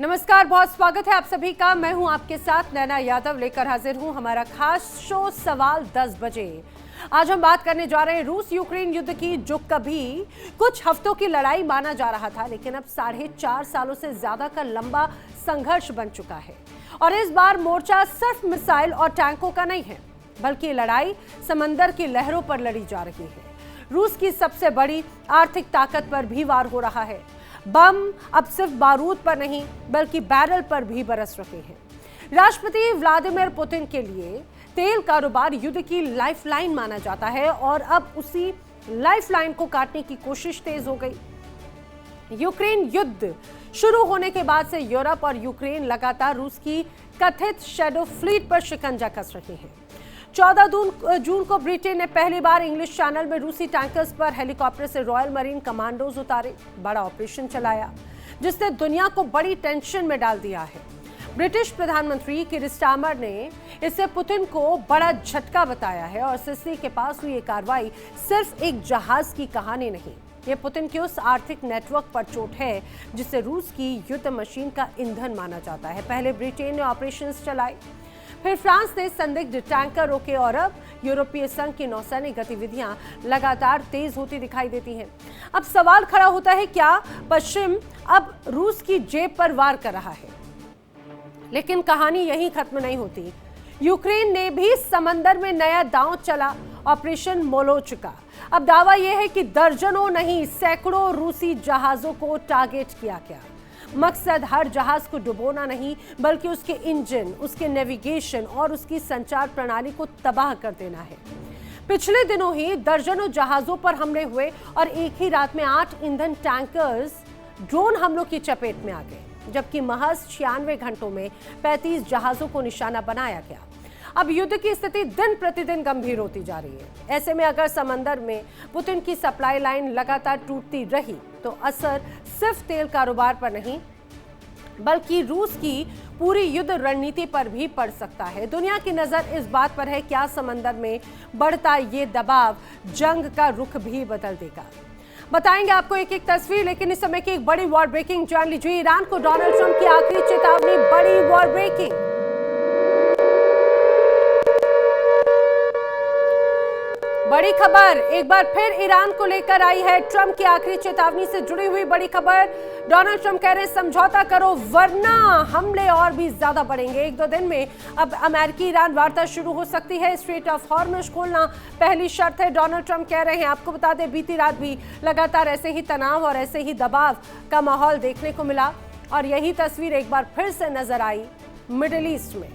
नमस्कार, बहुत स्वागत है आप सभी का। मैं हूं आपके साथ नैना यादव, लेकर हाजिर हूं हमारा खास शो सवाल 10 बजे। आज हम बात करने जा रहे हैं रूस यूक्रेन युद्ध की, जो कभी कुछ हफ्तों की लड़ाई माना जा रहा था, लेकिन अब 4.5 सालों से ज्यादा का लंबा संघर्ष बन चुका है। और इस बार मोर्चा सिर्फ मिसाइल और टैंकों का नहीं है, बल्कि लड़ाई समंदर की लहरों पर लड़ी जा रही है। रूस की सबसे बड़ी आर्थिक ताकत पर भी वार हो रहा है। बम अब सिर्फ बारूद पर नहीं, बल्कि बैरल पर भी बरस रहे हैं। राष्ट्रपति व्लादिमीर पुतिन के लिए तेल कारोबार युद्ध की लाइफलाइन माना जाता है, और अब उसी लाइफलाइन को काटने की कोशिश तेज हो गई। यूक्रेन युद्ध शुरू होने के बाद से यूरोप और यूक्रेन लगातार रूस की कथित शैडो फ्लीट पर शिकंजा कस रहे हैं। 14 जून को ब्रिटेन ने पहली बार इंग्लिश चैनल में रूसी टैंकर्स पर हेलीकॉप्टर से रॉयल मरीन कमांडोज उतारे। बड़ा ऑपरेशन चलाया, जिसने दुनिया को बड़ी टेंशन में डाल दिया है। ब्रिटिश प्रधानमंत्री कीर स्टारमर ने इसे पुतिन को बड़ा झटका बताया है, और सिसिली के पास हुई ये कार्रवाई सिर्फ एक जहाज की कहानी नहीं, ये पुतिन के उस आर्थिक नेटवर्क पर चोट है जिसे रूस की युद्ध मशीन का ईंधन माना जाता है। पहले ब्रिटेन ने ऑपरेशंस चलाए, फिर फ्रांस ने संदिग्ध टैंकर रोके, और अब यूरोपीय संघ की नौसैनिक गतिविधियां लगातार तेज होती दिखाई देती हैं। अब सवाल खड़ा होता है, क्या पश्चिम अब रूस की जेब पर वार कर रहा है? लेकिन कहानी यहीं खत्म नहीं होती। यूक्रेन ने भी समंदर में नया दांव चला, ऑपरेशन मोलोच का। अब दावा यह है कि दर्जनों नहीं, सैकड़ों रूसी जहाजों को टारगेट किया गया। मकसद हर जहाज को डुबोना नहीं, बल्कि उसके इंजन, उसके नेविगेशन और उसकी संचार प्रणाली को तबाह कर देना है। पिछले दिनों ही दर्जनों जहाजों पर हमले हुए, और एक ही रात में 8 ईंधन टैंकर्स ड्रोन हमलों की चपेट में आ गए, जबकि महज 96 घंटों में 35 जहाजों को निशाना बनाया गया। अब युद्ध की स्थिति दिन प्रतिदिन गंभीर होती जा रही है। ऐसे में अगर समंदर में पुतिन की सप्लाई लाइन लगातार टूटती रही, तो असर सिर्फ तेल कारोबार पर नहीं, बल्कि रूस की पूरी युद्ध रणनीति पर भी पड़ सकता है। दुनिया की नजर इस बात पर है, क्या समंदर में बढ़ता ये दबाव जंग का रुख भी बदल देगा। बताएंगे आपको एक एक तस्वीर, लेकिन इस समय की एक बड़ी वॉर ब्रेकिंग जान लीजिए। ईरान को डोनाल्ड ट्रंप की आखिरी चेतावनी, बड़ी वॉर ब्रेकिंग। बड़ी खबर एक बार फिर ईरान को लेकर आई है। ट्रंप की आखिरी चेतावनी से जुड़ी हुई बड़ी खबर। डोनाल्ड ट्रंप कह रहे हैं, समझौता करो वरना हमले और भी ज्यादा बढ़ेंगे। 1-2 दिन में अब अमेरिकी ईरान वार्ता शुरू हो सकती है। स्ट्रेट ऑफ हॉर्मुज खोलना पहली शर्त है, डोनाल्ड ट्रंप कह रहे हैं। आपको बता दें, बीती रात भी लगातार ऐसे ही तनाव और ऐसे ही दबाव का माहौल देखने को मिला, और यही तस्वीर एक बार फिर से नजर आई मिडिल ईस्ट में।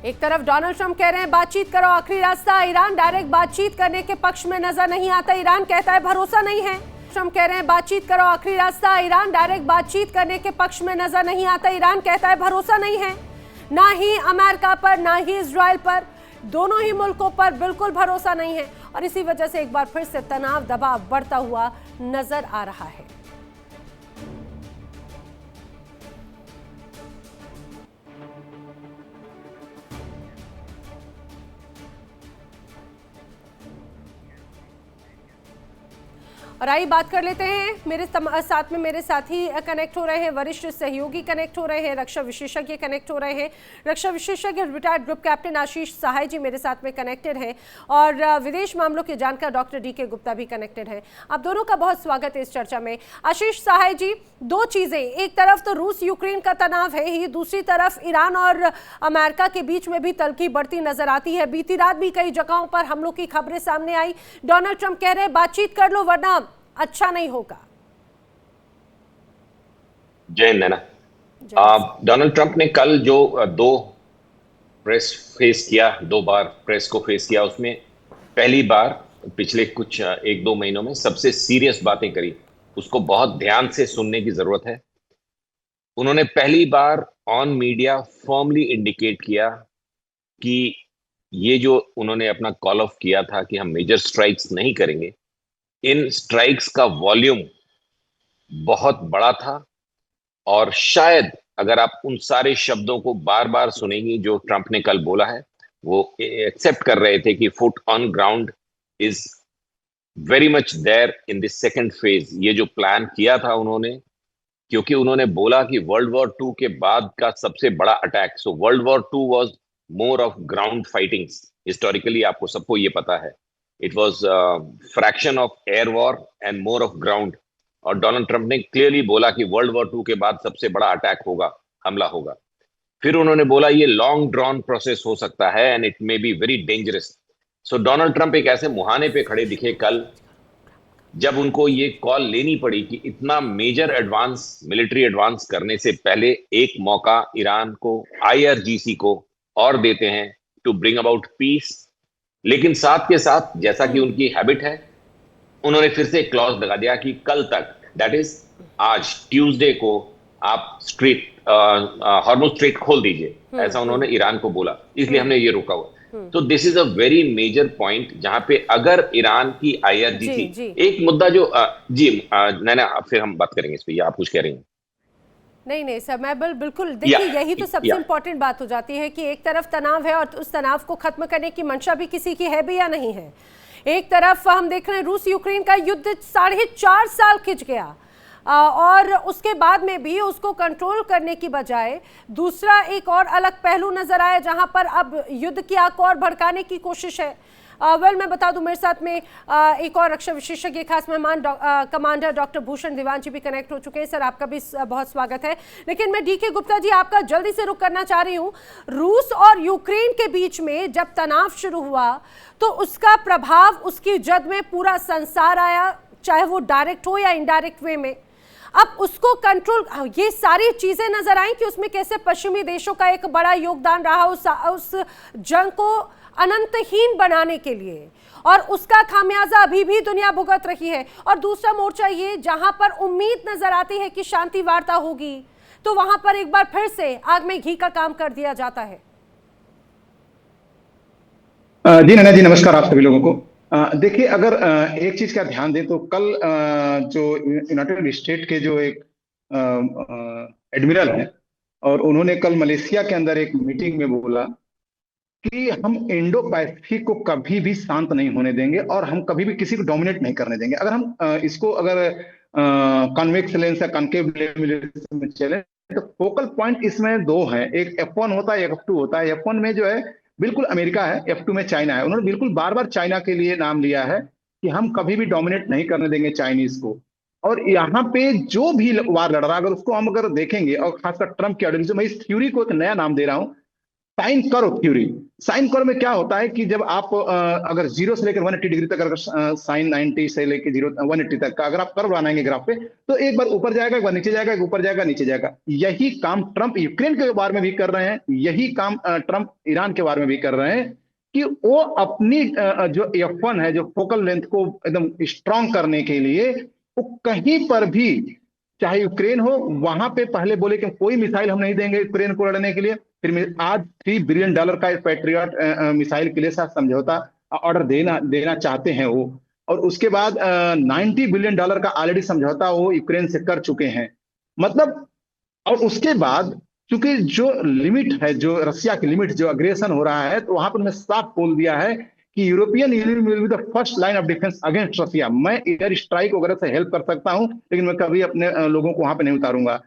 एक तरफ डोनाल्ड ट्रंप कह रहे हैं, बातचीत करो, आखिरी रास्ता। ईरान डायरेक्ट बातचीत करने के पक्ष में नजर नहीं आता। ईरान कहता है भरोसा नहीं है। ट्रंप कह रहे हैं, बातचीत करो, आखिरी रास्ता। ईरान डायरेक्ट बातचीत करने के पक्ष में नजर नहीं आता। ईरान कहता है भरोसा नहीं है, ना ही अमेरिका पर, ना ही इजराइल पर, दोनों ही मुल्कों पर बिल्कुल भरोसा नहीं है। और इसी वजह से एक बार फिर से तनाव, दबाव बढ़ता हुआ नजर आ रहा है। और आइए बात कर लेते हैं, मेरे साथ में मेरे साथी कनेक्ट हो रहे हैं, वरिष्ठ सहयोगी कनेक्ट हो रहे हैं, रक्षा विशेषज्ञ कनेक्ट हो रहे हैं। रक्षा विशेषज्ञ रिटायर्ड ग्रुप कैप्टन आशीष सहाय जी मेरे साथ में कनेक्टेड हैं, और विदेश मामलों के जानकार डॉक्टर DK गुप्ता भी कनेक्टेड हैं। आप दोनों का बहुत स्वागत है इस चर्चा में। आशीष सहाय जी, दो चीजें, एक तरफ तो रूस यूक्रेन का तनाव है ही, दूसरी तरफ ईरान और अमेरिका के बीच में भी तल्खी बढ़ती नजर आती है। बीती रात भी कई जगहों पर हमलों की खबरें सामने आई। डोनाल्ड ट्रंप कह रहे हैं बातचीत कर लो वरना अच्छा नहीं होगा। जय नैना। डोनाल्ड ट्रंप ने कल जो 2 प्रेस फेस किया, 2 बार प्रेस को फेस किया, उसमें पहली बार पिछले कुछ 1-2 महीनों में सबसे सीरियस बातें करी। उसको बहुत ध्यान से सुनने की जरूरत है। उन्होंने पहली बार ऑन मीडिया फॉर्मली इंडिकेट किया कि ये जो उन्होंने अपना कॉल ऑफ किया था कि हम मेजर स्ट्राइक्स नहीं करेंगे, इन स्ट्राइक्स का वॉल्यूम बहुत बड़ा था। और शायद अगर आप उन सारे शब्दों को बार बार सुनेंगी जो ट्रंप ने कल बोला है, वो एक्सेप्ट कर रहे थे कि foot on ground is very much there in this second phase. ये जो प्लान किया था उन्होंने, क्योंकि उन्होंने बोला कि वर्ल्ड वॉर टू के बाद का सबसे बड़ा attack, so world war two was more of ground fightings. Historically आपको सबको ये पता है, it was fraction of air war and more of ground. और डोनाल्ड ट्रंप ने क्लियरली बोला कि वर्ल्ड वॉर टू के बाद सबसे बड़ा अटैक होगा, हमला होगा। फिर उन्होंने बोला ये लॉन्ग ड्रॉन प्रोसेस हो सकता है and it may be very dangerous. So Donald Trump एक ऐसे मुहाने पे खड़े दिखे कल, जब उनको ये कॉल लेनी पड़ी कि इतना मेजर एडवांस, मिलिट्री एडवांस करने से पहले एक मौका ईरान को, आईआरजीसी को और देते हैं टू ब्रिंग अबाउट पीस। लेकिन साथ के साथ, जैसा कि उनकी हैबिट है, उन्होंने फिर से एक क्लॉज लगा दिया कि कल तक, दैट इज आज ट्यूसडे को, आप स्ट्रीट हॉर्मुज स्ट्रेट खोल दीजिए, ऐसा उन्होंने ईरान को बोला, इसलिए हमने ये रोका हुआ। तो this is a very major point, जहां पे अगर ईरान की आईआरजीसी, एक मुद्दा जो नैना फिर हम बात करेंगे इस पे, आप कुछ कह रही हैं? नहीं सर, मैं बिल्कुल, देखिए यही तो सबसे इम्पोर्टेंट बात हो जाती है कि एक तरफ तनाव है और उस तनाव को खत्म करने की मंशा भी किसी की है भी या नहीं है। एक तरफ हम देख रहे हैं रूस यूक्रेन का युद्ध 4.5 साल खिंच गया और उसके बाद में भी उसको कंट्रोल करने की बजाय दूसरा एक और अलग पहलू नजर आया, जहां पर अब युद्ध की आग को और भड़काने की कोशिश है। मैं बता दूं, मेरे साथ में एक और रक्षा विशेषज्ञ खास मेहमान कमांडर डॉक्टर भूषण दीवान जी भी कनेक्ट हो चुके हैं। सर, आपका भी बहुत स्वागत है। लेकिन मैं डीके गुप्ता जी, आपका जल्दी से रुख करना चाह रही हूं। रूस और यूक्रेन के बीच में जब तनाव शुरू हुआ तो उसका प्रभाव, उसकी जद में पूरा संसार आया, चाहे वो डायरेक्ट हो या इनडायरेक्ट वे में। अब उसको कंट्रोल, ये सारी चीजें नजर आई कि उसमें कैसे पश्चिमी देशों का एक बड़ा योगदान रहा उस जंग को अनंतहीन बनाने के लिए, और उसका खामियाजा अभी भी दुनिया भुगत रही है। और दूसरा मोर्चा ये, जहां पर उम्मीद नजर आती है कि शांति वार्ता होगी, तो वहां पर एक बार फिर से आग में घी का काम कर दिया जाता है। जी नैना जी, नमस्कार आप सभी लोगों को। देखिए, अगर एक चीज का ध्यान दें तो कल जो यूनाइटेड स्टेट के जो एक एडमिरल हैं, और उन्होंने कल मलेशिया के अंदर एक मीटिंग में बोला कि हम इंडो पैसिफिक को कभी भी शांत नहीं होने देंगे और हम कभी भी किसी को डोमिनेट नहीं करने देंगे। अगर हम इसको अगर कॉन्वेक्स लेंस या कॉन्केव लेंस में चले तो फोकल पॉइंट इसमें दो हैं, एक F1 होता है, एक F2 होता है। F1 में जो है बिल्कुल अमेरिका है, F2 में चाइना है। उन्होंने बिल्कुल बार बार चाइना के लिए नाम लिया है कि हम कभी भी डोमिनेट नहीं करने देंगे चाइनीज को। और यहाँ पे जो भी वार लड़ रहा है, अगर उसको हम अगर देखेंगे, और खासकर ट्रंप की आइडियोलॉजी, मैं इस थ्योरी को एक नया नाम दे रहा हूँ, sine curve theory. Sine curve में क्या होता है कि जब आप अगर 0 से लेकर 180 डिग्री तक, अगर साइन 90 से लेकर 180 तक का अगर आप कर्व बनाएंगे ग्राफ पे, तो एक बार ऊपर जाएगा, एक बार नीचे जाएगा, एक ऊपर जाएगा, नीचे जाएगा। यही काम ट्रंप यूक्रेन के बारे में भी कर रहे हैं, यही काम ट्रंप ईरान के बारे में भी कर रहे हैं कि वो अपनी जो F1 है, जो फोकल लेंथ को एकदम स्ट्रांग करने के लिए, वो कहीं पर भी, चाहे यूक्रेन हो, वहां पे पहले बोले कि कोई मिसाइल हम नहीं देंगे यूक्रेन को लड़ने के लिए। फिर आज $3 बिलियन का पैट्रियट मिसाइल के लिए समझौता ऑर्डर देना चाहते हैं वो। और उसके बाद $90 बिलियन का ऑलरेडी समझौता वो यूक्रेन से कर चुके हैं। मतलब, और उसके बाद चूंकि जो लिमिट है, जो रसिया की लिमिट, जो अग्रेशन हो रहा है, तो वहां पर उन्होंने साफ बोल दिया है कि European Union will be the first line of defence against Russia. मैं एयर स्ट्राइक वगैरह से हेल्प कर सकता हूं, लेकिन मैं कभी अपने लोगों को वहां पे नहीं उतारूंगा।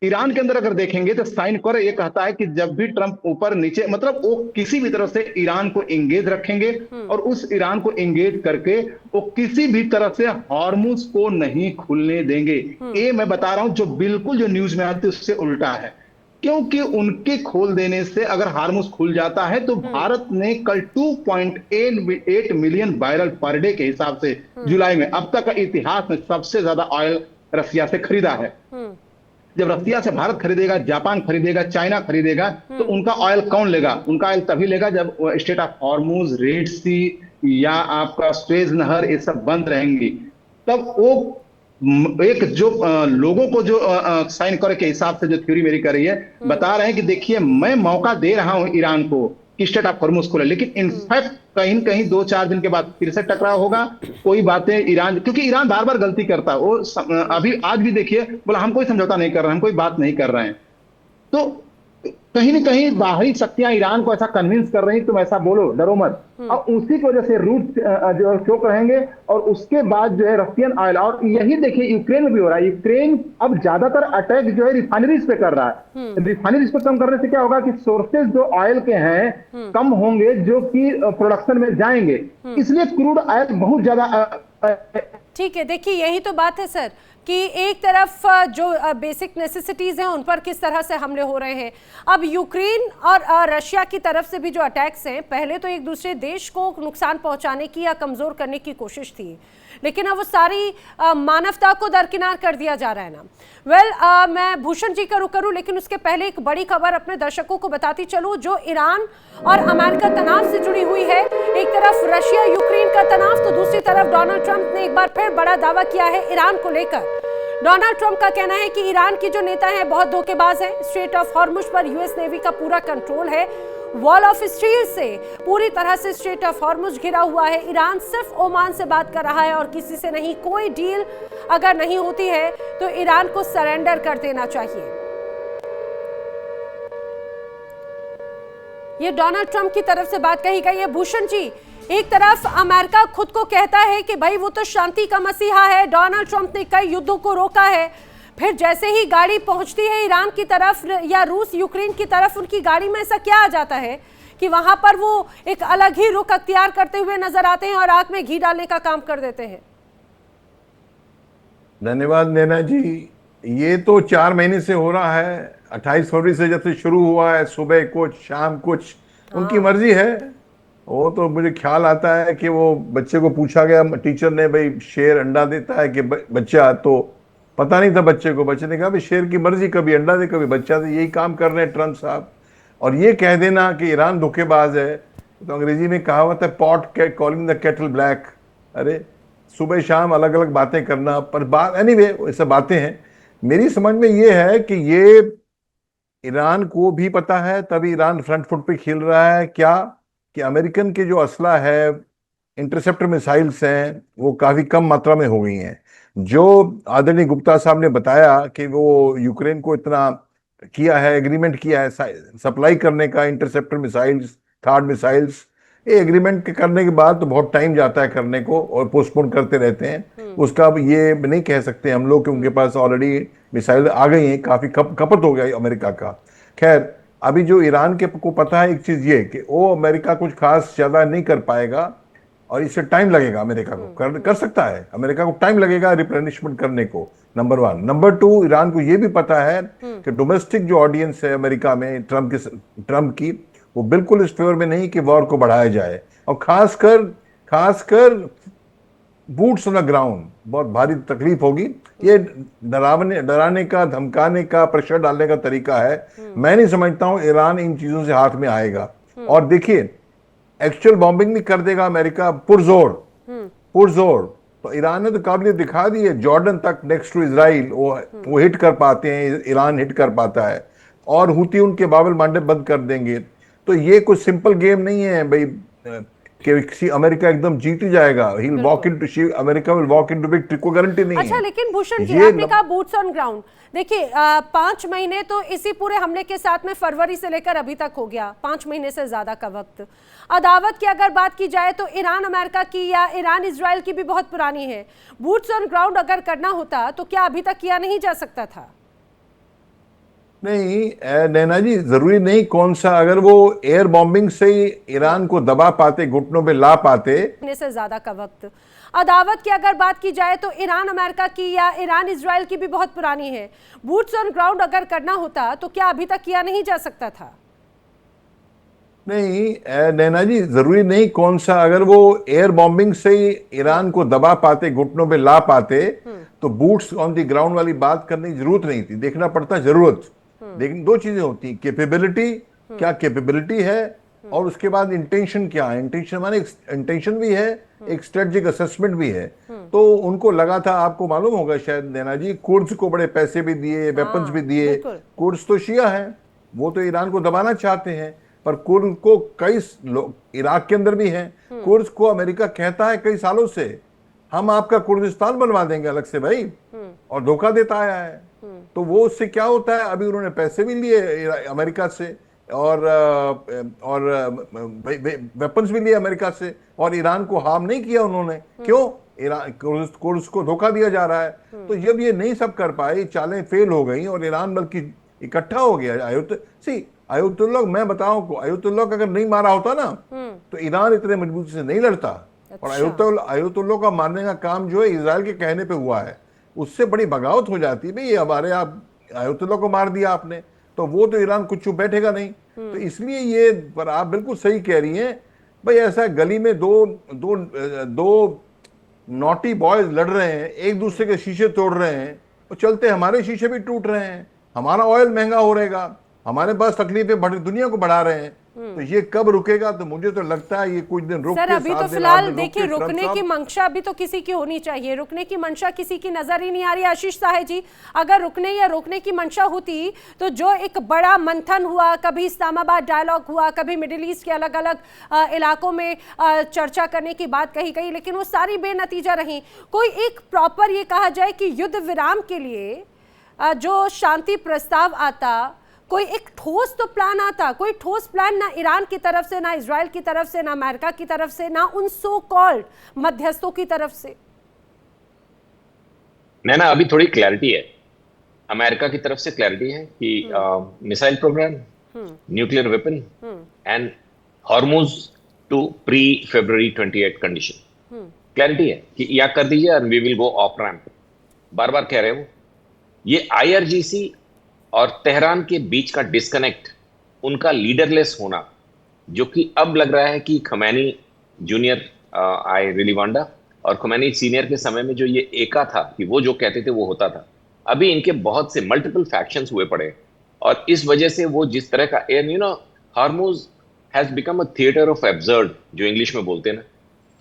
ईरान के अंदर अगर देखेंगे तो साइन कर ये कहता है कि जब भी ट्रंप ऊपर नीचे, मतलब वो किसी भी तरह से ईरान को एंगेज रखेंगे, और उस ईरान को एंगेज करके वो किसी भी तरह से हॉर्मुज को नहीं खुलने देंगे। ये मैं बता रहा हूं, जो बिल्कुल जो न्यूज में आती है उससे उल्टा है, क्योंकि उनके खोल देने से अगर हार्मुज खुल जाता है तो भारत ने कल 2.8 मिलियन बैरल पर डे के हिसाब से जुलाई में अब तक का इतिहास में सबसे ज्यादा ऑयल रसिया से खरीदा है। जब रसिया से भारत खरीदेगा, जापान खरीदेगा, चाइना खरीदेगा, तो उनका ऑयल कौन लेगा? उनका ऑयल तभी लेगा जब स्टेट ऑफ हॉर्मुज, रेड सी या आपका स्वेज नहर, ये सब बंद रहेंगी। तब वो एक जो लोगों को जो साइन करे के हिसाब से जो थ्योरी मेरी कर रही है, बता रहे हैं कि देखिए मैं मौका दे रहा हूं ईरान को कि स्टेट ऑफ हॉर्मुज खोले, लेकिन इनफैक्ट कहीं कहीं 2-4 दिन के बाद फिर से टकराव होगा। कोई बातें ईरान, क्योंकि ईरान बार बार गलती करता है, वो अभी आज भी देखिए बोला हम कोई समझौता नहीं कर रहे हैं, हम कोई बात नहीं कर रहे हैं। तो कहीं न कहीं बाहरी शक्तियां ईरान को ऐसा कन्विंस कर रही तुम ऐसा बोलो, डरो मत। और उसी की वजह से रूस जो चौंक रहेंगे। और उसके बाद जो है रशियन ऑयल, और यही देखिए यूक्रेन में भी हो रहा है। यूक्रेन अब ज्यादातर अटैक जो है रिफाइनरीज पे कर रहा है। रिफाइनरीज पे कम करने से क्या होगा कि सोर्सेज जो ऑयल के हैं कम होंगे, जो कि प्रोडक्शन में जाएंगे। इसलिए क्रूड ऑयल बहुत ज्यादा ठीक है, देखिए यही तो बात है सर कि एक तरफ जो बेसिक नेसेसिटीज हैं उन पर किस तरह से हमले हो रहे हैं। अब यूक्रेन और रशिया की तरफ से भी जो अटैक्स हैं, पहले तो एक दूसरे देश को नुकसान पहुंचाने की या कमजोर करने की कोशिश थी, लेकिन अब वो सारी मानवता को दरकिनार कर दिया जा रहा है ना। मैं भूषण जी का रुख करूं, लेकिन उसके पहले एक बड़ी खबर अपने दर्शकों को बताती चलूं जो ईरान और अमेरिका तनाव से जुड़ी हुई है। एक तरफ रशिया यूक्रेन का तनाव, तो दूसरी तरफ डोनाल्ड ट्रंप ने एक बार फिर बड़ा दावा किया है ईरान को लेकर। डोनाल्ड ट्रंप का कहना है कि ईरान की जो नेता हैं बहुत धोखेबाज हैं। स्ट्रेट ऑफ हॉर्मुज पर यूएस नेवी का पूरा कंट्रोल है। वॉल ऑफ स्टील से पूरी तरह से स्ट्रेट ऑफ हॉर्मुज घिरा हुआ है। ईरान सिर्फ ओमान से बात कर रहा है और किसी से नहीं। कोई डील अगर नहीं होती है तो ईरान को सरेंडर कर देना चाहिए। ये डोनाल्ड ट्रंप की तरफ से बात कही गई है। भूषण जी, एक तरफ अमेरिका खुद को कहता है कि भाई वो तो शांति का मसीहा है, डोनाल्ड ट्रंप ने कई युद्धों को रोका है, फिर जैसे ही गाड़ी पहुंचती है ईरान की तरफ या रूस यूक्रेन की तरफ, उनकी गाड़ी में ऐसा क्या आ जाता है कि वहां पर वो एक अलग ही रुख अख्तियार करते हुए नजर आते हैं और आंख में घी डालने का काम कर देते हैं। धन्यवाद नैना जी। ये तो 4 महीने से हो रहा है। 28 फरवरी से जब से शुरू हुआ है, सुबह कुछ शाम कुछ, उनकी मर्जी है। वो तो मुझे ख्याल आता है कि वो बच्चे को पूछा गया, टीचर ने, भाई शेर अंडा देता है कि बच्चा, तो पता नहीं था बच्चे को। बच्चे ने कहा भाई शेर की मर्जी, कभी अंडा दे कभी बच्चा दे। यही काम कर रहे हैं ट्रंप साहब। और ये कह देना कि ईरान धोखेबाज है, तो अंग्रेजी में कहावत है pot calling the kettle black. अरे सुबह शाम अलग अलग बातें करना, पर बात एनीवे ये सब बातें हैं। मेरी समझ में ये है कि ये ईरान को भी पता है, तभी ईरान फ्रंट फुट पे खेल रहा है। क्या कि अमेरिकन के जो असला है, इंटरसेप्टर मिसाइल्स हैं, वो काफी कम मात्रा में हो गई हैं। जो आदरणीय गुप्ता साहब ने बताया कि वो यूक्रेन को इतना किया है, एग्रीमेंट किया है सप्लाई करने का, इंटरसेप्टर मिसाइल्स, थार्ड मिसाइल्स, ये एग्रीमेंट करने के बाद तो बहुत टाइम जाता है करने को और पोस्टपोन करते रहते हैं। उसका अब ये नहीं कह सकते हम लोग कि उनके पास ऑलरेडी मिसाइल आ गई हैं, काफी खपत हो गया अमेरिका का। खैर, अभी जो ईरान के को पता है एक चीज ये कि वो अमेरिका कुछ खास ज्यादा नहीं कर पाएगा और इससे टाइम लगेगा। अमेरिका को कर सकता है, अमेरिका को टाइम लगेगा रिप्लेनिशमेंट करने को, नंबर 1। नंबर 2, ईरान को यह भी पता है कि डोमेस्टिक जो ऑडियंस है अमेरिका में ट्रंप की, वो बिल्कुल इस फेवर में नहीं कि वॉर को बढ़ाया जाए। और खासकर बूट्स ऑन द ग्राउंड बहुत भारी तकलीफ होगी। ये डराने का, धमकाने का, प्रेशर डालने का तरीका है। मैं नहीं समझता हूं ईरान इन चीजों से हाथ में आएगा। और देखिए, एक्चुअल बॉम्बिंग भी कर देगा अमेरिका पुरजोर। तो ईरान ने तो काबिलियत दिखा दी है, जॉर्डन तक नेक्स्ट टू इजराइल वो हिट कर पाते हैं, ईरान हिट कर पाता है, और हुती उनके बाबल मंडप बंद कर देंगे। तो ये कुछ सिंपल गेम नहीं है भाई कि अमेरिका एकदम जीत ही जाएगा। America will walk into victory, कोई गारंटी नहीं है। अच्छा, लेकिन भूषण जी, आपने कहा बूट्स ऑन ग्राउंड। देखिए 5 महीने तो इसी पूरे हमले के साथ में फरवरी से लेकर अभी तक हो गया, 5 महीने से ज्यादा का वक्त। अदावत की अगर बात की जाए तो ईरान अमेरिका की या ईरान इजराइल की भी बहुत पुरानी है। बूट्स ऑन ग्राउंड अगर करना होता तो क्या अभी तक किया नहीं जा सकता था? नहीं नैना जी, जरूरी नहीं कौन सा, अगर वो एयर बॉम्बिंग से ही ईरान को दबा पाते, घुटनों पे ला पाते। से ज्यादा का वक्त। अदावत की अगर बात की जाए तो ईरान अमेरिका की या ईरान इजराइल की भी बहुत पुरानी है। बूट्स ऑन ग्राउंड अगर करना होता तो क्या अभी तक किया नहीं जा सकता था? नहीं नैना जी, जरूरी नहीं कौन सा, अगर वो एयर बॉम्बिंग से ही ईरान को दबा पाते, घुटनों पे ला पाते, तो बूट्स ऑन द ग्राउंड वाली बात करने की जरूरत नहीं थी। देखना पड़ता जरूरत। लेकिन 2 चीजें होती, कैपेबिलिटी, क्या कैपेबिलिटी है, और उसके बाद इंटेंशन क्या है। इंटेंशन माने इंटेंशन भी है, एक स्ट्रेटेजिक असेसमेंट भी है। तो उनको लगा था, आपको मालूम होगा शायद नैना जी, कुर्द्स को बड़े पैसे भी दिए, वेपन्स भी दिए। कुर्द्स तो शिया है, वो तो ईरान को दबाना चाहते हैं, पर कुर्द को कई लोग इराक के अंदर भी हैं। कुर्द को अमेरिका कहता है कई सालों से, हम आपका कुर्दिस्तान बनवा देंगे अलग से भाई, और धोखा देता आया है। तो वो उससे क्या होता है, अभी उन्होंने पैसे भी लिए अमेरिका से और वेपन्स भी लिए अमेरिका से, और ईरान को हार्म नहीं किया उन्होंने। क्यों? ईरान को उसको धोखा दिया जा रहा है। तो जब ये नहीं सब कर पाए, चालें फेल हो गई और ईरान बल्कि इकट्ठा हो गया, आयतुल्ला, मैं बताऊं को, आयतुल्ला अगर नहीं मारा होता ना तो ईरान इतने मजबूती से नहीं लड़ता। और आयतुल्ला का मारने का काम जो है इजराइल के कहने पे हुआ है, उससे बड़ी बगावत हो जाती है, भाई ये हमारे आप आयतुल्ला को मार दिया आपने, तो वो तो ईरान कुछ चुप बैठेगा नहीं। तो इसलिए ये, पर आप बिल्कुल सही कह रही हैं भाई, ऐसा गली में दो नॉटी बॉयज लड़ रहे हैं, एक दूसरे के शीशे तोड़ रहे हैं, और चलते हमारे शीशे भी टूट रहे हैं, हमारा ऑयल महंगा हो रहेगा, हमारे पास तकलीफें दुनिया को बढ़ा रहे हैं। तो ये कब रुकेगा? तो मुझे तो लगता है ये कुछ दिन रुक सर, के, अभी तो फिलहाल देखिए रुकने की मंशा भी तो किसी की होनी चाहिए, रुकने की मंशा किसी की नजर ही नहीं आ रही। आशीष साहे जी, अगर रोकने की मंशा होती तो जो एक बड़ा मंथन हुआ, कभी इस्लामाबाद डायलॉग हुआ, कभी मिडिल ईस्ट के अलग अलग इलाकों में चर्चा करने की बात कही गई, लेकिन वो सारी बेनतीजा रही। कोई एक प्रॉपर ये कहा जाए कि युद्ध विराम के लिए जो शांति प्रस्ताव आता, कोई एक ठोस तो प्लान आता, कोई ठोस प्लान ना ईरान की तरफ से, ना इजराइल की तरफ से, ना अमेरिका की तरफ से, ना उन सो कॉल्ड मध्यस्थों की तरफ से। नैना, अभी थोड़ी क्लैरिटी है, अमेरिका की तरफ से क्लैरिटी है कि missile programme, nuclear weapon and Hormuz to pre February 28 condition, clarity है कि या कर दीजिए and we will go off ramp. बार बार कह रहे हो, ये IRGC और तेहरान के बीच का डिस्कनेक्ट, उनका लीडरलेस होना, जो कि अब लग रहा है कि खमैनी जूनियर आई रियली वांडा और खमैनी सीनियर के समय में जो ये एका था कि वो जो कहते थे वो होता था, अभी इनके बहुत से मल्टीपल फैक्शंस हुए पड़े, और इस वजह से वो जिस तरह का Hormuz has become a theatre of absurd, जो इंग्लिश में बोलते हैं ना,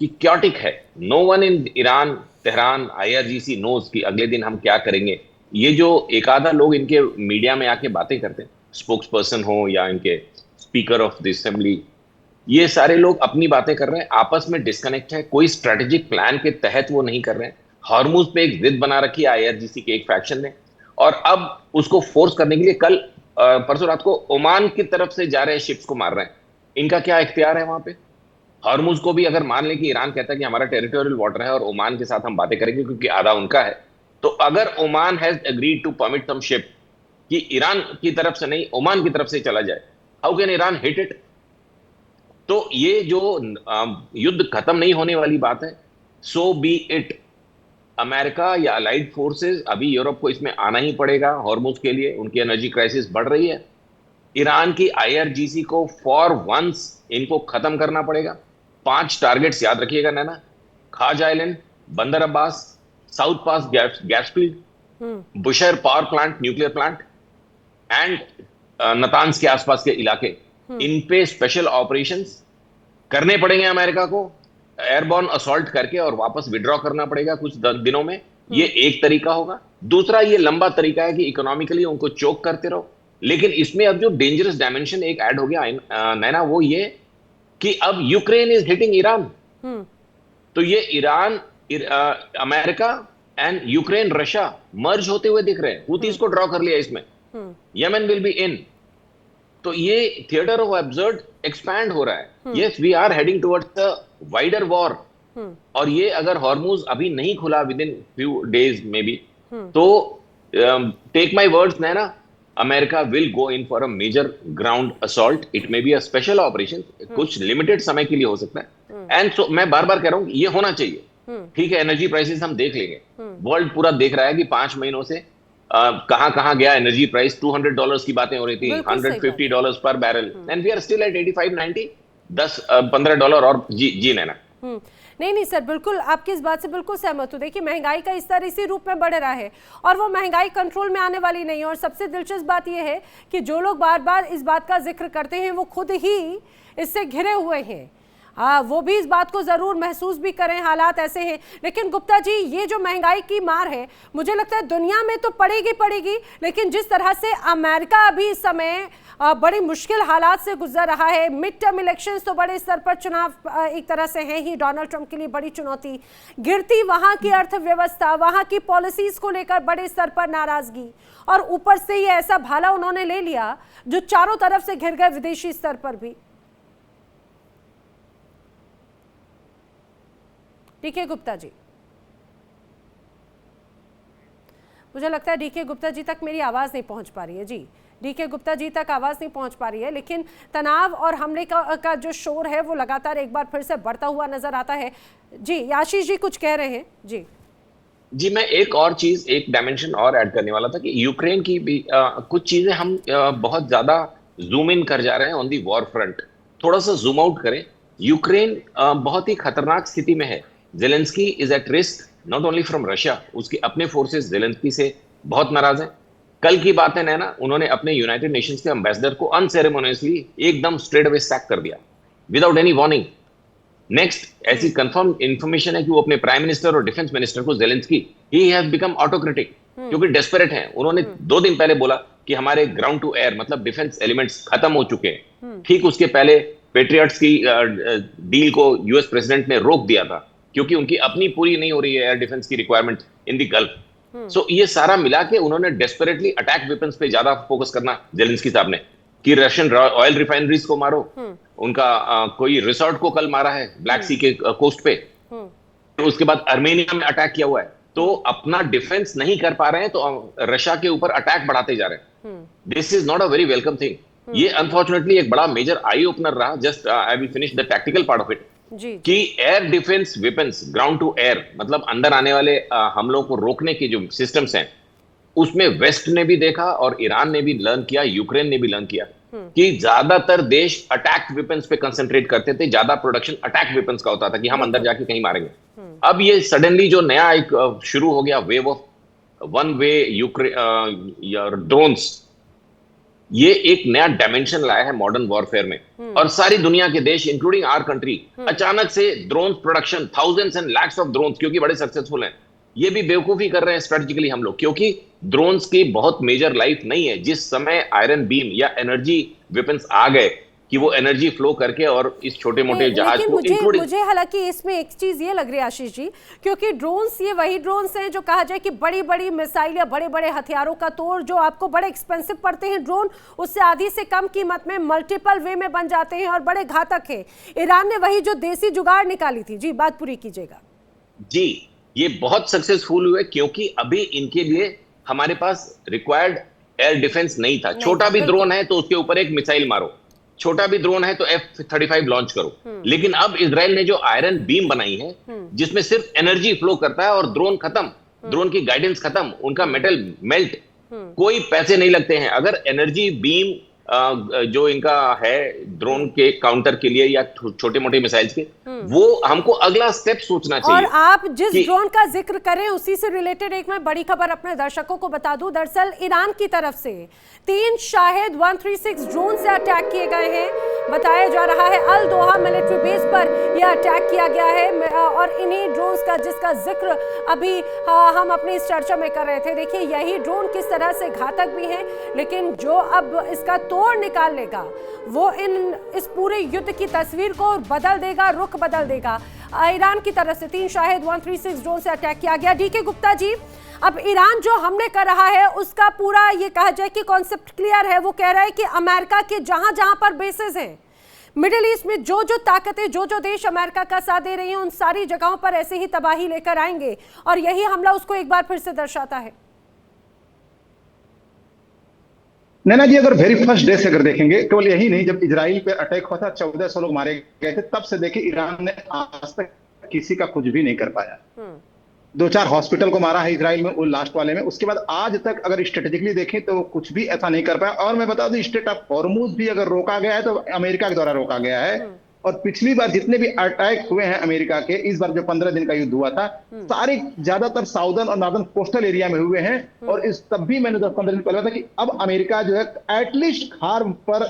कि क्योटिक है। No one in Iran, Tehran, IRGC knows कि अगले दिन हम क्या करेंगे। ये जो एक आधा लोग इनके मीडिया में आके बातें करते हैं, स्पोक्स पर्सन हो या इनके स्पीकर ऑफ द असेंबली, ये सारे लोग अपनी बातें कर रहे हैं, आपस में डिस्कनेक्ट है, कोई स्ट्रेटेजिक प्लान के तहत वो नहीं कर रहे हैं। हॉर्मुज पे एक जिद बना रखी है IRGC के एक फैक्शन ने, और अब उसको फोर्स करने के लिए कल परसों रात को ओमान की तरफ से जा रहे शिप्स को मार रहे हैं। इनका क्या इख्तियार है वहां पे? हॉर्मुज को भी अगर मान ले कि ईरान कहता है कि हमारा टेरिटोरियल वाटर है और ओमान के साथ हम बातें करेंगे क्योंकि आधा उनका है, तो अगर Oman has agreed to permit some ship कि ईरान की तरफ से नहीं ओमान की तरफ से चला जाए, how can Iran hit it? तो ये जो युद्ध खत्म नहीं होने वाली बात है, सो बी इट। अमेरिका या अलाइड फोर्सेस, अभी यूरोप को इसमें आना ही पड़ेगा हॉर्मुज के लिए, उनकी एनर्जी क्राइसिस बढ़ रही है। ईरान की IRGC को फॉर वंस इनको खत्म करना पड़ेगा। 5 टारगेट्स याद रखिएगा नैना, खाज island, Bandar Abbas, South Pars gas field, Bushehr power plant, nuclear plant, and Natanz के आसपास के इलाके, इन पे स्पेशल ऑपरेशंस करने पड़ेंगे अमेरिका को, एयरबॉर्न असॉल्ट करके, और वापस विड्रॉ करना पड़ेगा कुछ दिनों में। ये एक तरीका होगा। दूसरा, ये लंबा तरीका है कि इकोनॉमिकली उनको चोक करते रहो, लेकिन इसमें अब जो डेंजरस डायमेंशन एक ऐड हो गया नैना, वो ये कि अब यूक्रेन इज हिटिंग ईरान। तो ये Iran, America and Ukraine, Russia merge होते हुए दिख रहे हैं। हुतीज को ड्रॉ कर लिया इसमें, यमन विल बी इन। तो ये थिएटर ऑफ एब्सर्ड एक्सपैंड हो रहा है। Yes, we are heading towards a wider war. और ये अगर हॉर्मुज अभी नहीं खुला विद इन फ्यू डेज में भी, तो take my words Naina, America will go in for a major ground assault. It may be a special operation, कुछ लिमिटेड समय के लिए हो सकता है। एंड सो मैं बार बार कह रहा हूं ये होना चाहिए। ठीक है, एनर्जी प्राइसेस हम देख लेंगे, वर्ल्ड पूरा देख रहा है कि 5 महीनों से कहां गया एनर्जी प्राइस। $200 की बातें हो रही थी, $150 पर barrel, and we are still at 85-90, $10-15 और जी नैना। नहीं सर, बिल्कुल आपकी इस बात से बिल्कुल सहमत हूँ। देखिए, महंगाई का स्तर इसी रूप में बढ़ रहा है और वो महंगाई कंट्रोल में आने वाली नहीं है। और सबसे दिलचस्प बात यह है कि जो लोग बार बार इस बात का जिक्र करते हैं वो खुद ही इससे घिरे हुए हैं। वो भी इस बात को जरूर महसूस भी करें, हालात ऐसे हैं। लेकिन गुप्ता जी, ये जो महंगाई की मार है, मुझे लगता है दुनिया में तो पड़ेगी पड़ेगी, लेकिन जिस तरह से अमेरिका अभी इस समय बड़ी मुश्किल हालात से गुजर रहा है, मिड टर्म इलेक्शंस तो बड़े स्तर पर चुनाव एक तरह से है ही डोनाल्ड ट्रंप के लिए बड़ी चुनौती, गिरती वहां की अर्थव्यवस्था, वहां की पॉलिसीज को लेकर बड़े स्तर पर नाराजगी, और ऊपर से ये ऐसा भाला उन्होंने ले लिया जो चारों तरफ से घिर गए विदेशी स्तर पर भी। डीके गुप्ता जी, मुझे लगता है डीके गुप्ता जी तक मेरी आवाज नहीं पहुंच पा रही है। जी, डीके गुप्ता जी तक आवाज नहीं पहुंच पा रही है, लेकिन तनाव और हमले का जो शोर है वो लगातार एक बार फिर से बढ़ता हुआ नजर आता है। जी, आशीष जी कुछ कह रहे हैं। जी, मैं एक और चीज, एक डायमेंशन और ऐड करने वाला था कि यूक्रेन की भी कुछ चीजें हम बहुत ज्यादा जूम इन कर जा रहे हैं ऑन दी वॉर फ्रंट। थोड़ा सा जूम आउट करें। यूक्रेन बहुत ही खतरनाक स्थिति में है। Zelensky is at risk not only from Russia, उसके अपने फोर्सेस जेलेंस्की से बहुत नाराज हैं। कल की बात है नैना, उन्होंने अपने यूनाइटेड नेशंस के एम्बेसडर को अनसेरेमोनियसली एकदम स्ट्रेट अवे सैक कर दिया विदाउट एनी वार्निंग। नेक्स्ट ऐसी कंफर्म इंफॉर्मेशन है कि वो अपने प्राइम मिनिस्टर और डिफेंस मिनिस्टर को Zelensky he has become autocratic, क्योंकि डेस्परेट हैं। उन्होंने 2 दिन पहले बोला कि हमारे ग्राउंड टू एयर मतलब डिफेंस एलिमेंट्स खत्म हो चुके हैं। ठीक उसके पहले पेट्रियट्स की डील को यूएस प्रेसिडेंट ने रोक दिया था क्योंकि उनकी अपनी पूरी नहीं हो रही है एयर डिफेंस की रिक्वायरमेंट इन द गल्फ। सो ये सारा मिला के उन्होंने डेस्परेटली अटैक वेपन्स पे ज्यादा फोकस करना जेलेंस्की साहब ने, कि रशियन ऑयल रिफाइनरीज को मारो, उनका कोई रिसोर्ट को कल मारा है ब्लैक सी के कोस्ट पे, उसके बाद अर्मेनिया में अटैक किया हुआ है। तो अपना डिफेंस नहीं कर पा रहे हैं तो रशिया के ऊपर अटैक बढ़ाते जा रहे हैं। This is not a very welcome thing. ये अनफॉर्चुनेटली एक बड़ा मेजर आई ओपनर रहा। Just I will finish the tactical part of it कि air defence weapons, ground to air मतलब अंदर आने वाले हमलों को रोकने के जो सिस्टम्स हैं, उसमें वेस्ट ने भी देखा और ईरान ने भी लर्न किया, यूक्रेन ने भी लर्न किया कि ज्यादातर देश अटैक वेपन्स पे कंसंट्रेट करते थे, ज्यादा प्रोडक्शन अटैक वेपन्स का होता था कि हम अंदर जाके कहीं मारेंगे। अब ये सडनली जो नया एक शुरू हो गया wave of one way drones, ये एक नया डायमेंशन लाया है मॉडर्न वॉरफेयर में। और सारी दुनिया के देश इंक्लूडिंग आवर कंट्री अचानक से drone production, thousands and lakhs of drones, क्योंकि बड़े सक्सेसफुल हैं, ये भी बेवकूफी कर रहे हैं स्ट्रेटेजिकली हम लोग, क्योंकि ड्रोन्स की बहुत मेजर लाइफ नहीं है। जिस समय आयरन बीम या एनर्जी वेपन्स आ गए कि वो एनर्जी फ्लो करके और इस छोटे मोटे जहाज को मुझे हालांकि इसमें एक चीज ये लग रही है आशीष जी, क्योंकि ड्रोन्स ये वही ड्रोन्स हैं जो कहा जाए कि बड़ी बड़ी मिसाइल या बड़े बड़े हथियारों का तोड़ जो आपको बड़े एक्सपेंसिव पड़ते हैं ड्रोन, उससे आधी से कम कीमत में मल्टीपल वे में बन जाते हैं और बड़े घातक है। ईरान ने वही जो देसी जुगाड़ निकाली थी। जी, बात पूरी कीजिएगा। जी, ये बहुत सक्सेसफुल हुए क्योंकि अभी इनके लिए हमारे पास रिक्वायर्ड एयर डिफेंस नहीं था। छोटा भी ड्रोन है तो उसके ऊपर एक मिसाइल मारो, छोटा भी ड्रोन है तो F-35 लॉन्च करो। लेकिन अब इजराइल ने जो आयरन बीम बनाई है जिसमें सिर्फ एनर्जी फ्लो करता है और ड्रोन खत्म, ड्रोन की गाइडेंस खत्म, उनका मेटल मेल्ट, कोई पैसे नहीं लगते हैं। अगर एनर्जी बीम जो इनका है ड्रोन के काउंटर के लिए या छोटे मोटे मिसाइल्स के, वो हमको अगला स्टेप सोचना चाहिए। और आप जिस ड्रोन का जिक्र करें उसी से रिलेटेड एक मैं बड़ी खबर अपने दर्शकों को बता दूं। दरअसल ईरान की तरफ से 3 शाहिद 136 ड्रोन से अटैक किए गए हैं। बताया जा रहा है अल दोहा मिलिट्री बेस पर यह अटैक किया गया है और इन्हीं ड्रोन्स का जिसका जिक्र अभी हम अपनी इस चर्चा में कर रहे थे। देखिए, यही ड्रोन किस तरह से घातक भी है, लेकिन जो अब इसका तोड़ निकाल लेगा वो इस पूरे युद्ध की तस्वीर को बदल देगा, रुख बदल देगा। ईरान की तरफ से 3 शाहिद 136 ड्रोन से अटैक किया गया। डीके गुप्ता जी, अब ईरान जो हमले कर रहा है उसका पूरा ये कहा जाए कि कॉन्सेप्ट क्लियर है। वो कह रहा है कि अमेरिका के जहां जहां पर बेसेस हैं मिडिल ईस्ट में, जो जो ताकतें, जो जो देश अमेरिका का साथ दे रही हैं, उन सारी जगहों पर ऐसे ही तबाही लेकर आएंगे और यही हमला उसको एक बार फिर से दर्शाता है। नैना जी, अगर वेरी फर्स्ट डे से अगर देखेंगे, केवल यही नहीं, जब इजराइल पे अटैक हुआ था 1400 लोग मारे गए थे, तब से देखिए ईरान ने आज तक किसी का कुछ भी नहीं कर पाया। 2-4 हॉस्पिटल को मारा है इजराइल में, वो लास्ट वाले में। उसके बाद आज तक अगर स्ट्रेटेजिकली देखें तो कुछ भी ऐसा नहीं कर पाया। और मैं बता दूं, स्ट्रेट ऑफ हॉर्मुज भी अगर रोका गया है तो अमेरिका के द्वारा रोका गया है। और पिछली बार जितने भी अटैक हुए हैं अमेरिका के, इस बार जो 15 दिन का युद्ध हुआ था, सारे ज्यादातर साउदर्न और नॉर्दर्न कोस्टल एरिया में हुए हैं। और इस तब भी मैंने 10-15 दिन पहले था कि अब अमेरिका जो है एटलीस्ट खार पर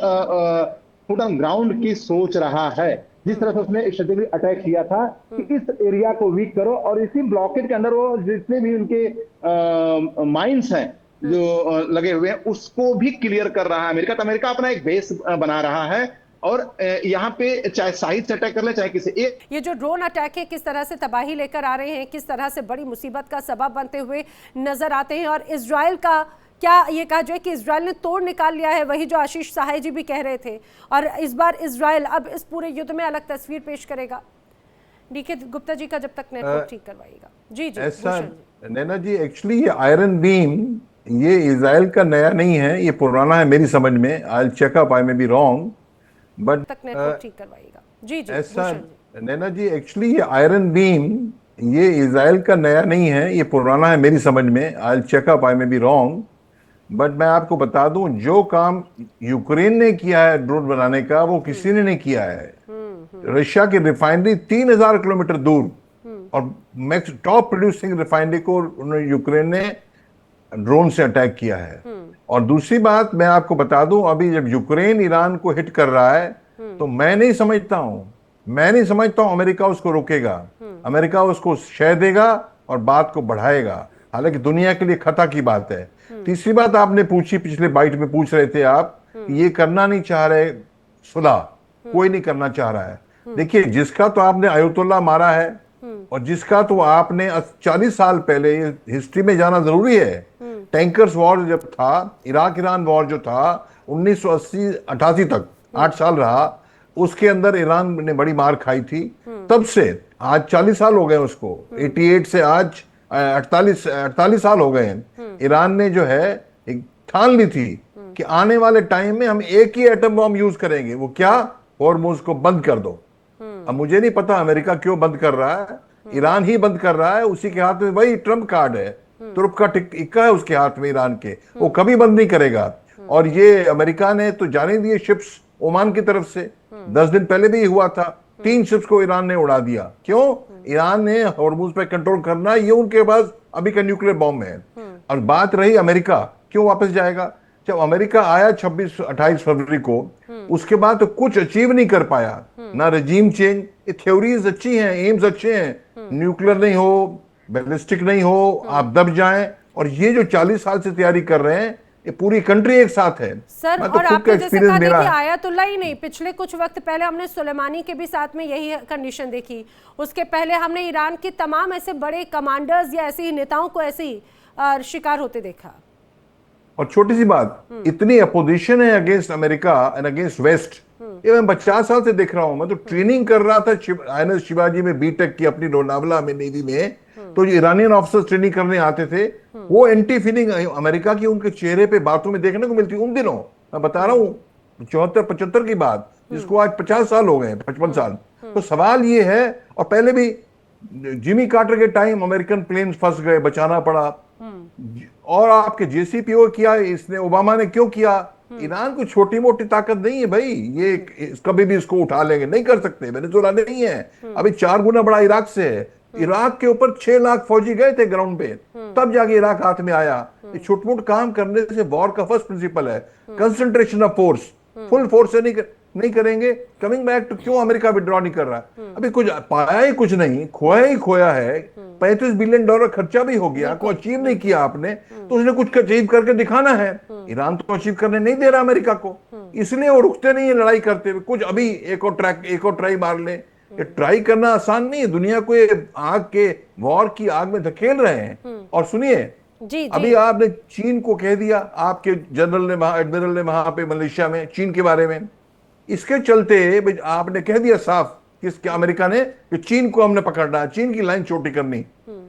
फुट ऑन ग्राउंड की सोच रहा है। जिस तरह से उसने स्ट्रेटेजिक अटैक किया था कि इस एरिया को वीक करो, और इसी ब्लॉकेट के अंदर वो जितने भी उनके माइंस हैं जो लगे हुए हैं उसको भी क्लियर कर रहा है अमेरिका। तो अमेरिका अपना एक बेस बना रहा है, और यहाँ पे चाहे साइड से अटैक कर ले चाहे किसी एक। ये जो ड्रोन अटैक है किस तरह से तबाही लेकर आ रहे हैं, किस तरह से बड़ी मुसीबत का सबब बनते हुए नजर आते हैं, और इजराइल का क्या ये कहा जाए कि इजराइल ने तोड़ निकाल लिया है, वही जो आशीष सहाय जी भी कह रहे थे, और इस बार इजराइल अब इस पूरे युद्ध में अलग तस्वीर पेश करेगा। डीके गुप्ता जी का जब तक नेटवर्क ठीक करवाएगा। जी जी ऐसा नैना जी, एक्चुअली ये आयरन बीम ये इजराइल का नया नहीं है, ये पुराना है मेरी समझ में। I will check up, I may be wrong, but तक नेटवर्क ठीक करवाएगा। जी जी ऐसा नैना जी, एक्चुअली ये आयरन बीम ये इजराइल का नया नहीं है, ये पुराना है मेरी समझ में। I will check up, I may be wrong, but मैं आपको बता दूं जो काम यूक्रेन ने किया है ड्रोन बनाने का, वो किसी ने नहीं किया है। रशिया की रिफाइनरी 3000 किलोमीटर दूर, और मैक्स टॉप प्रोड्यूसिंग रिफाइनरी को यूक्रेन ने ड्रोन से अटैक किया है। और दूसरी बात मैं आपको बता दूं, अभी जब यूक्रेन ईरान को हिट कर रहा है तो मैं नहीं समझता हूं अमेरिका उसको रोकेगा। अमेरिका उसको शह देगा और बात को बढ़ाएगा, हालांकि दुनिया के लिए खतरा की बात है। तीसरी बात आपने पूछी, पिछले बाइट में पूछ रहे थे आप, ये करना नहीं चाह रहे सुलह, कोई नहीं करना चाह रहा है। देखिए, जिसका तो आपने आयतुल्लाह मारा है, और जिसका तो आपने 40 साल पहले, हिस्ट्री में जाना जरूरी है, टैंकर्स वॉर जब था, इराक ईरान वॉर जो था 1980-88 तक 8 साल रहा, उसके अंदर ईरान ने बड़ी मार खाई थी। तब से आज 40 साल हो गए उसको, 88 से आज 48 साल हो गए हैं। ईरान ने जो है एक ठान ली थी कि आने वाले टाइम में हम एक ही एटम बम यूज करेंगे, वो क्या, हॉर्मुज़ को बंद कर दो। अब मुझे नहीं पता अमेरिका क्यों बंद कर रहा है, ईरान ही बंद कर रहा है, उसी के हाथ में वही ट्रम्प कार्ड है, तुर्क का इक्का है उसके हाथ में ईरान के, वो कभी बंद नहीं करेगा। और ये अमेरिका ने तो जाने दिए शिप्स ओमान की तरफ से, 10 दिन पहले भी हुआ था, 3 शिप्स को ईरान ने उड़ा दिया। क्यों? ईरान ने हॉर्मुज़ पे कंट्रोल करना, ये उनके पास अभी का न्यूक्लियर बॉम्ब है। और बात रही अमेरिका क्यों वापस जाएगा, जब अमेरिका आया 26-28 फरवरी को, उसके बाद तो कुछ अचीव नहीं कर पाया, ना रेजीम चेंज। ये थ्योरीज अच्छी हैं, एम्स अच्छे हैं, न्यूक्लियर नहीं हो, बैलिस्टिक नहीं हो, आप दब जाएं, और ये जो 40 साल से तैयारी कर रहे हैं, ये पूरी कंट्री एक साथ है सर। तो और आपने जैसे कहा कि आयतुल्लाह ही नहीं, पिछले कुछ वक्त पहले हमने सुलेमानी के भी साथ में यही कंडीशन देखी, उसके पहले हमने ईरान के तमाम ऐसे बड़े कमांडर्स या ऐसे नेताओं को ऐसे ही शिकार होते देखा। और छोटी सी बात, इतनी अपोजिशन है against America and against West, ये मैं 50 साल से देख रहा हूं। मैं तो ट्रेनिंग कर रहा था INS शिवाजी में, बीटेक की अपनी लोनावला में, नेवी में, तो जो ईरानियन ऑफिसर्स ट्रेनिंग करने आते थे, वो एंटी फीलिंग अमेरिका की उनके चेहरे पे बातों में देखने को मिलती उन दिनों। मैं बता रहा हूँ 74-75 की बात, जिसको आज 50 साल हो गए, 55 साल। तो सवाल ये है, और पहले भी जिमी कार्टर के टाइम अमेरिकन प्लेन्स फंस गए, बचाना पड़ा। और आपके JCPOA किया इसने, ओबामा ने क्यों किया? ईरान को छोटी मोटी ताकत नहीं है भाई, ये कभी भी इसको उठा लेंगे, नहीं कर सकते। वेनेजुएला नहीं है, अभी 4 गुना बड़ा इराक से है। इराक के ऊपर 6 लाख फौजी गए थे ग्राउंड पे, तब जाके इराक हाथ में आया। ये छोट-मोट काम करने से वॉर का फर्स्ट प्रिंसिपल है concentration of force. Full force से नहीं करेंगे। कमिंग बैक टू क्यों अमेरिका विड्रॉ नहीं कर रहा, अभी कुछ पाया ही कुछ नहीं, खोया ही खोया है। $35 बिलियन खर्चा भी हो गया, को अचीव नहीं किया आपने, तो उसने कुछ अचीव करके दिखाना है। ईरान तो अचीव करने नहीं दे रहा अमेरिका को, इसलिए वो रुकते नहीं है लड़ाई करते हुए। कुछ अभी एक और ट्राई मार ले, ये ट्राई करना आसान नहीं है। दुनिया को ये आग के वॉर की आग में धकेल रहे हैं। और सुनिए, अभी आपने चीन को कह दिया, आपके जनरल ने एडमिरल ने वहां पे मलेशिया में चीन के बारे में, इसके चलते आपने कह दिया साफ कि अमेरिका ने कि चीन को हमने पकड़ना, चीन की लाइन छोटी करनी।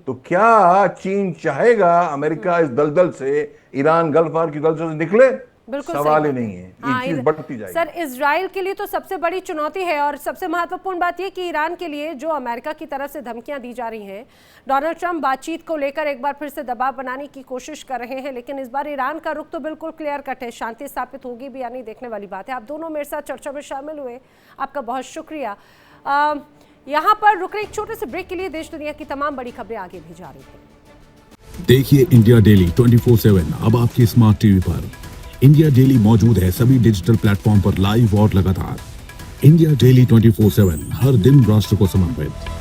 तो क्या चीन चाहेगा अमेरिका इस दलदल से, ईरान गल्फ वार की दलदल से निकले? सवाल ही नहीं है। ये चीज बढ़ती जाएगी। सर, इजराइल के लिए तो सबसे बड़ी चुनौती है, और सबसे महत्वपूर्ण बात यह कि ईरान के लिए जो अमेरिका की तरफ से धमकियां दी जा रही हैं, डोनाल्ड ट्रंप बातचीत को लेकर एक बार फिर से दबाव बनाने की कोशिश कर रहे हैं, लेकिन इस बार ईरान का रुख तो बिल्कुल क्लियर कट है। शांति स्थापित होगी भी या नहीं, देखने वाली बात है। आप दोनों मेरे साथ चर्चा में शामिल हुए, आपका बहुत शुक्रिया। यहाँ पर रुक रहे एक छोटे से ब्रेक के लिए। देश दुनिया की तमाम बड़ी खबरें आगे भी जा रही है। देखिए इंडिया डेली 24/7 अब आपकी स्मार्ट टीवी पर। इंडिया डेली मौजूद है सभी डिजिटल प्लेटफॉर्म पर लाइव और लगातार। इंडिया डेली 24/7 हर दिन राष्ट्र को समर्पित।